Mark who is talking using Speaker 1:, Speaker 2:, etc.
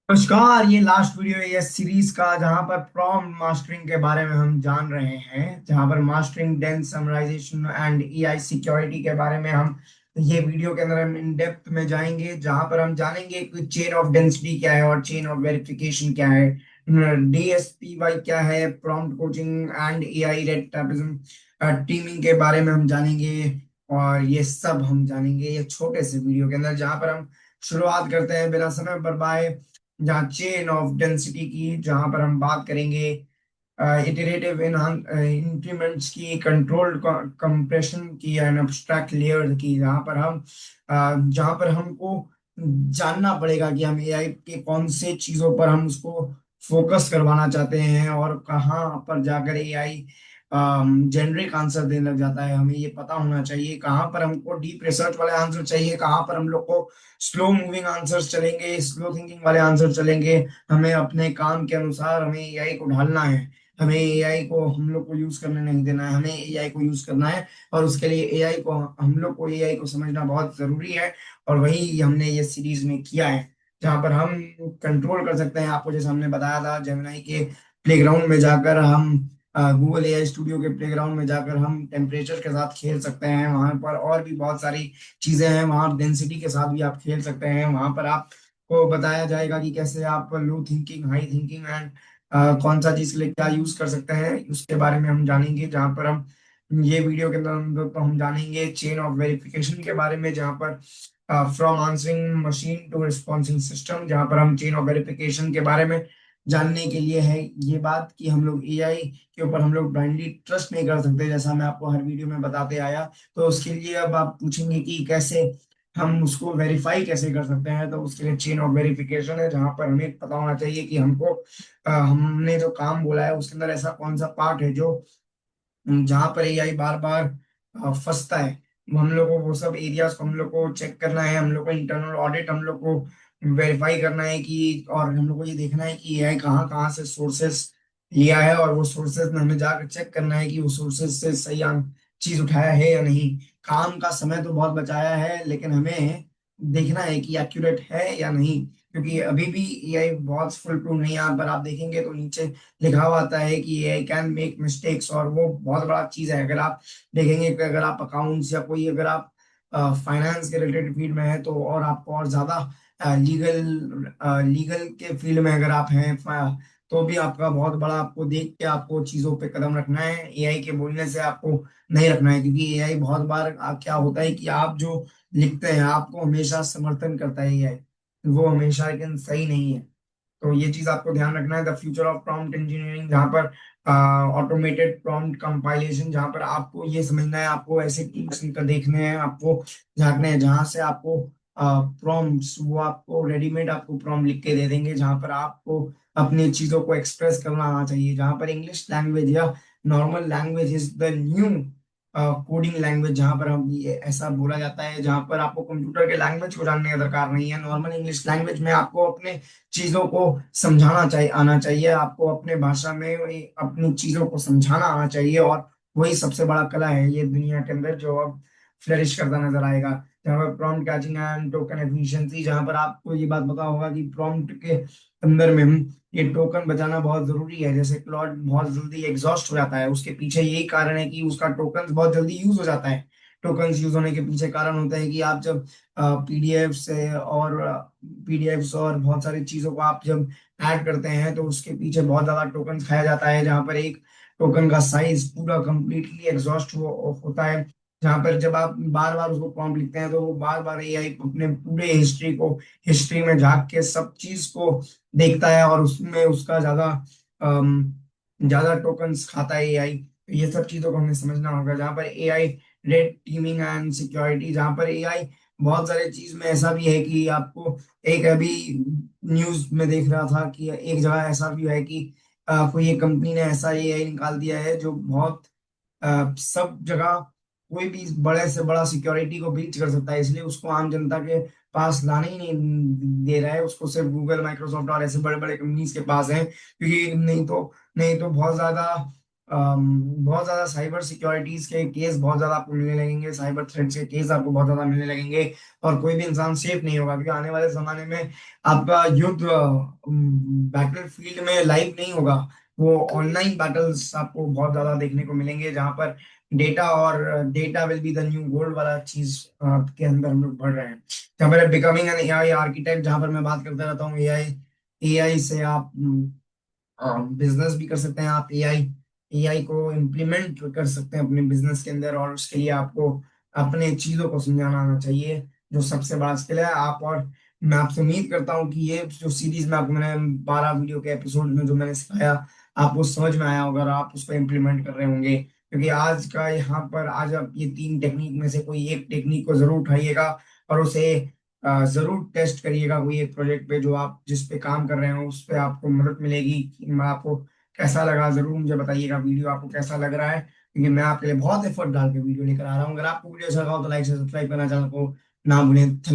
Speaker 1: नमस्कार। ये last video है इस सीरीज का जहां पर प्रॉम्प्ट मास्टरिंग के बारे में हम जान रहे हैं, जहां पर mastering dense summarization and AI security के बारे में हम ये वीडियो के अंदर हम इन डेप्थ में जाएंगे, जहां पर हम जानेंगे कि चेन ऑफ डेंसिटी क्या है और चेन ऑफ वेरिफिकेशन क्या है, डीएसपीवाई क्या है, prompt coaching and AI red टैपिज्म टीमिंग के बारे में हम जानेंगे। और ये सब हम जानेंगे ये छोटे से वीडियो के अंदर, जहां पर हम शुरुआत करते हैं बिना समय बर्बाए, जहाँ चेन ऑफ डेंसिटी की, जहां पर हम बात करेंगे इटरेटिव इंक्रीमेंट्स की, कंट्रोल्ड कंप्रेशन की एंड एब्स्ट्रैक्ट लेयर की, जहां पर हमको जानना पड़ेगा कि हम एआई के कौन से चीजों पर हम उसको फोकस करवाना चाहते हैं और कहाँ पर जाकर एआई जेनरिक आंसर देने लग जाता है। हमें ये पता होना चाहिए कहाँ पर हमको डीप रिसर्च वाले आंसर चाहिए, कहाँ पर हम लोग को स्लो मूविंग आंसर्स चलेंगे, स्लो थिंकिंग वाले आंसर चलेंगे। हमें अपने काम के अनुसार हमें एआई को ढालना है। हमें एआई को हम लोग को यूज करने नहीं देना है, हमें एआई को यूज करना है। और उसके लिए एआई को हम लोग को एआई को समझना बहुत जरूरी है। और वही हमने ये सीरीज में किया है, जहाँ पर हम कंट्रोल कर सकते हैं। आपको जैसे हमने बताया था, जेमिनाई के प्लेग्राउंड में जाकर हम, गूगल एआई स्टूडियो के प्लेग्राउंड में जाकर हम टेम्परेचर के साथ खेल सकते हैं। वहां पर और भी बहुत सारी चीजें हैं, वहां डेंसिटी के साथ भी आप खेल सकते हैं। वहां पर आपको बताया जाएगा कि कैसे आप लो थिंकिंग, हाई थिंकिंग एंड कौन सा चीज के लिए क्या यूज कर सकते हैं, उसके बारे में हम जानेंगे। जहाँ पर हम ये वीडियो के अंदर हम जानेंगे चेन ऑफ वेरिफिकेशन के बारे में, जहाँ पर from answering machine to responding system, जहाँ पर हम चेन ऑफ वेरिफिकेशन के बारे में जानने के लिए है ये बात कि हम लोग एआई के ऊपर हम लोग ब्लाइंडली ट्रस्ट नहीं कर सकते, जैसा मैं आपको हर वीडियो में बताते आया। तो उसके लिए अब आप पूछेंगे कि कैसे हम उसको वेरीफाई कैसे कर सकते हैं, तो उसके लिए चेन ऑफ वेरिफिकेशन है, जहां पर हमें पता होना चाहिए कि हमको हमने जो काम बोला है उसके अंदर ऐसा कौन सा पार्ट है जो जहां पर एआई बार बार फंसता है। हम लोग को वो सब एरियाज को हम लोग को चेक करना है, हम लोग को इंटरनल ऑडिट हम लोग को वेरीफाई करना है कि, और हम लोग को ये देखना है कि एआई कहाँ कहाँ से सोर्सेस लिया है, और वो सोर्सेस में हमें जाकर चेक करना है कि वो सोर्सेस से सही चीज उठाया है या नहीं। काम का समय तो बहुत बचाया है, लेकिन हमें देखना है कि एक्यूरेट है या नहीं, क्योंकि अभी भी एआई बहुत फुल प्रूफ नहीं है। यहाँ पर आप देखेंगे तो नीचे लिखा हुआ आता है कि एआई कैन मेक मिस्टेक्स, और वो बहुत बड़ा चीज है। अगर आप देखेंगे कि अगर आप अकाउंट्स या कोई, अगर आप फाइनेंस के रिलेटेड फील्ड में है, तो और आपको और ज्यादा लीगल लीगल के फील्ड में अगर आप हैं, तो भी आपका बहुत बड़ा, आपको देख के आपको चीजों पे कदम रखना है। एआई के बोलने से आपको नहीं रखना है, क्योंकि एआई बहुत बार क्या होता है कि आप जो लिखते हैं आपको हमेशा समर्थन करता है एआई, वो हमेशा लेकिन सही नहीं है। तो ये चीज आपको ध्यान रखना है। The future of prompt engineering, जहाँ पर ऑटोमेटेड प्रॉम्प्ट कंपाइलेशन, जहाँ पर आपको ये समझना है, आपको ऐसे टूल्स देखने हैं, आपको झांकने हैं जहाँ से आपको प्रॉम्प्ट्स, वो आपको रेडीमेड आपको प्रॉम्प्ट लिख के दे देंगे, जहाँ पर आपको अपनी चीजों को एक्सप्रेस करना आना चाहिए। जहाँ पर इंग्लिश लैंग्वेज या normal language is the new coding language, जहाँ पर हम ये ऐसा बोला जाता है, जहाँ पर आपको कंप्यूटर के लैंग्वेज को जानने का दरकार नहीं है। नॉर्मल इंग्लिश लैंग्वेज में आपको अपने चीजों को समझाना चाहिए, आना चाहिए। आपको अपने भाषा में अपनी चीजों को समझाना आना चाहिए, और वही सबसे बड़ा कला है ये दुनिया के अंदर, जो अब फ्लरिश करता नजर आएगा। जहाँ पर prompt catching and token efficiency, जहाँ पर आपको ये बात पता होगा कि प्रॉम्प्ट के अंदर में हम ये टोकन बचाना बहुत जरूरी है। जैसे क्लॉड बहुत जल्दी एग्जॉस्ट हो जाता है, उसके पीछे यही कारण है कि उसका टोकन बहुत जल्दी यूज हो जाता है। टोकन यूज होने के पीछे कारण होता है कि आप जब पीडीएफ से और पीडीएफ्स और बहुत सारी चीजों को आप जब ऐड करते हैं, तो उसके पीछे बहुत ज्यादा टोकन खाया जाता है, जहाँ पर एक टोकन का साइज पूरा कंप्लीटली एग्जॉस्ट होता है। जहाँ पर जब आप बार बार उसको प्रॉम्प्ट लिखते हैं, तो वो बार बार एआई अपने पूरे हिस्ट्री में झांक के सब चीज को देखता है, और उसमें उसका ज्यादा टोकन्स खाता है एआई। ये सब चीजों को हमें समझना होगा। जहाँ पर AI red teeming and security, जहाँ पर एआई बहुत सारे चीज में ऐसा भी है कि आपको, एक अभी न्यूज में देख रहा था कि एक जगह ऐसा भी है कि कोई एक कंपनी ने ऐसा एआई निकाल दिया है जो बहुत सब जगह कोई भी बड़े से बड़ा सिक्योरिटी को ब्रीच कर सकता है, इसलिए उसको आम जनता के पास लाने ही नहीं दे रहा है। उसको सिर्फ गूगल, माइक्रोसॉफ्ट और ऐसे बड़े बड़े कंपनीज के पास है, क्योंकि नहीं तो बहुत ज्यादा बहुत ज्यादा साइबर सिक्योरिटीज के केस बहुत ज्यादा आपको मिलने लगेंगे, साइबर थ्रेट्स के केस आपको बहुत ज्यादा मिलने लगेंगे, और कोई भी इंसान सेफ नहीं होगा, क्योंकि आने वाले जमाने में आपका युद्ध बैटल फील्ड में लाइव नहीं होगा। वो ऑनलाइन बैटल्स आपको बहुत ज्यादा देखने को मिलेंगे, जहां पर डेटा और data will be the new gold वाला चीज के अंदर हम लोग बढ़ रहे हैं। जहाँ पर बिकमिंग एन एआई आर्किटेक्ट, जहां पर मैं बात करता रहता हूँ एआई, एआई से आप बिजनेस भी कर सकते हैं, आप एआई एआई को इम्प्लीमेंट कर सकते हैं अपने बिजनेस के अंदर, और उसके लिए आपको अपने चीजों को समझाना आना चाहिए, जो सबसे बड़ा स्किल है आप। और मैं आपसे उम्मीद करता हूँ कि ये जो सीरीज में आपको मैंने 12 वीडियो के एपिसोड में जो मैंने सिखाया, आपको समझ में आया होगा और आप उसको इम्प्लीमेंट कर रहे होंगे। क्योंकि आज का यहाँ पर आज आप ये 3 टेक्निक में से कोई एक टेक्निक को जरूर उठाइएगा और उसे जरूर टेस्ट करिएगा कोई एक प्रोजेक्ट पे, जो आप जिस पे काम कर रहे हो उस पे आपको मदद मिलेगी। कि मैं आपको कैसा लगा जरूर मुझे बताइएगा, वीडियो आपको कैसा लग रहा है, क्योंकि मैं आपके लिए बहुत एफर्ट डाल के वीडियो लेकर आ रहा हूँ। अगर आपको वीडियो अच्छा लगा हो तो लाइक से सब्सक्राइब करना, चैनल को ना भूलें। धन्यवाद।